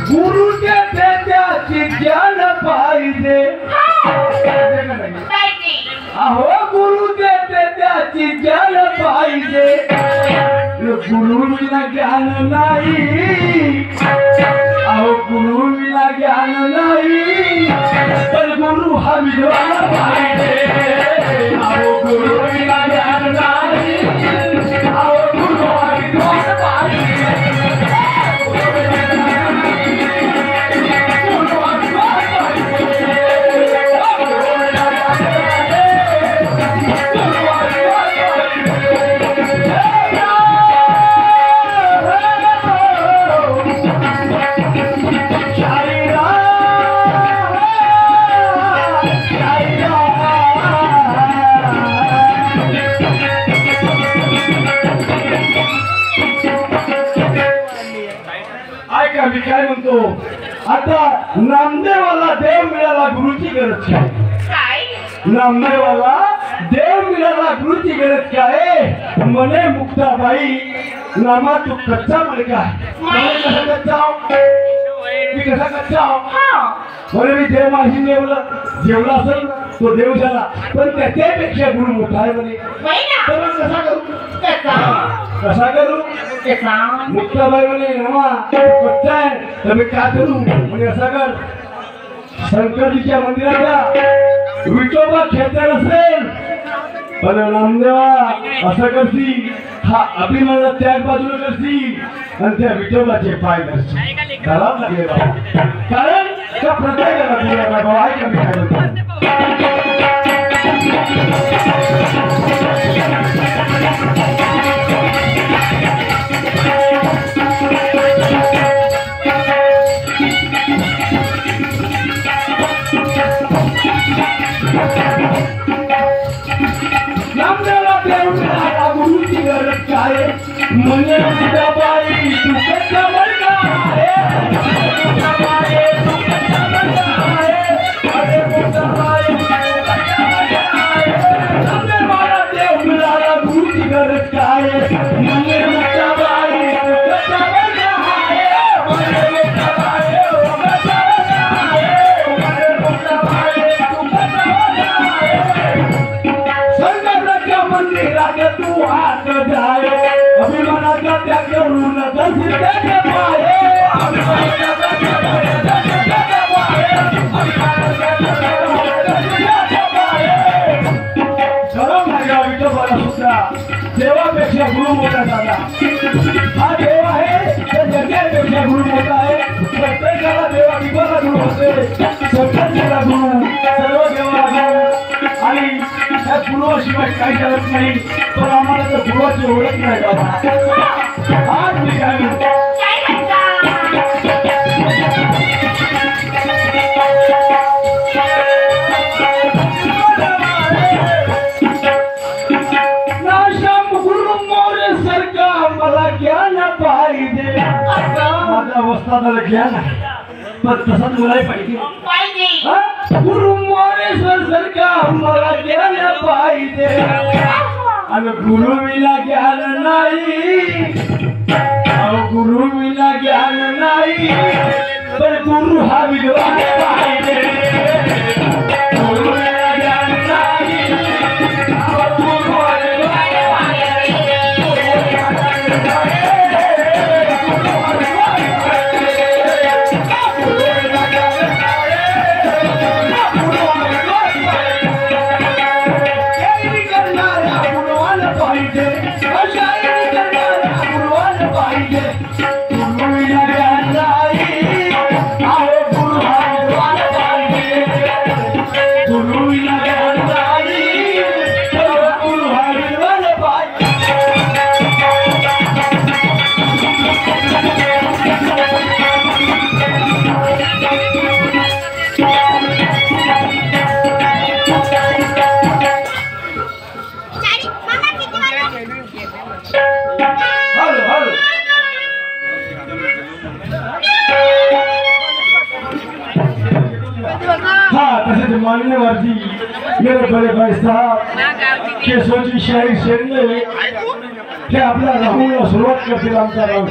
गुरुच्या त्याची ज्ञान पाहिजे अहो गुरुच्या त्याची ज्ञान पाहिजे गुरुविना ज्ञान नाही अहो गुरुविना ज्ञान नाही पण गुरु हा विद्वान पाहिजे अहो गुरुविना ज्ञान नाही अहो गुरु हा विद्वान पाहिजे मी काय म्हणतो आता नामदेवाला देव मिळाला गुरुची गरज काय नामदेवाला देव मिळाला गुरुची गरज काय मने मुक्ताबाई नामा तू कच्चा मुलगा कसा कच्चा मी कसा कच्चा बरं मी देव माझी जेवला असेल तो देव झाला पण त्याच्यापेक्षा गुरु मोठा आहे म्हणे तर कसा करू कसा करू मुक्ताबाई म्हणे नामा कच्चा आहे तर मी काय करू म्हणजे असा कर शंकरजीच्या मंदिराच्या विठोबा खेळता नसेल पण नामदेवा असं करशील हा अभिमानाला त्याग बाजूला करशील आणि त्या विठोबाचे पाय करशील करावं लागले बाबा कारण का प्रत्येकाला तुला बाबा आहे का मी काय म्हणतो नामदेवाला देव मिळाला गुरुची गरज काय म्हणजे मुक्ताबाई तू कच्चा मुलगा आहे मुक्ताबाई तू कच्चा मुलगा आहे अरे मुक्ताबाई तू कच्चा मुलगा आहे नामदेवाला देव मिळाला गुरुची गरज काय म्हणजे मुक्ताबाई तू कच्चा मुलगा आहे अरे मुक्ताबाई तू कच्चा मुलगा आहे अरे मुक्ताबाई तू कच्चा मुलगा आहे मंदिरात तू हात जाय अभिमानाचा त्याग करून दर्शिते पाये खरं माझ्या विठोबाला सुद्धा देवापेक्षा गुरु मोठा झाला हा देव आहे तर जगापेक्षा गुरु मोठा आहे प्रत्येकाला देवा विठोबाला गुरु होते सगळ्यांना गुरु सर्व देवाला गुरु आणि त्या गुरुशिवाय काही करत नाही पण आम्हाला तर गुरुची ओळख नाही बाबा आज मी काय म्हणतो मला ज्ञान पाहिजे माझ्या अवस्थाला ज्ञान आहे पण तसंच मुलाही पाहिजे गुरु मोरेश्वर सारखा मला ज्ञान पाहिजे आणि गुरु विना ज्ञान नाही गुरु विना ज्ञान नाही पण गुरु हा विद्वान पाहिजे गुरु विना ज्ञान नाही मान्यवरती मेरे बड़े भाई साहब केशव जी शाही शेरने ते आपल्या राहुलला सुरुवात करतील आमचा राहुल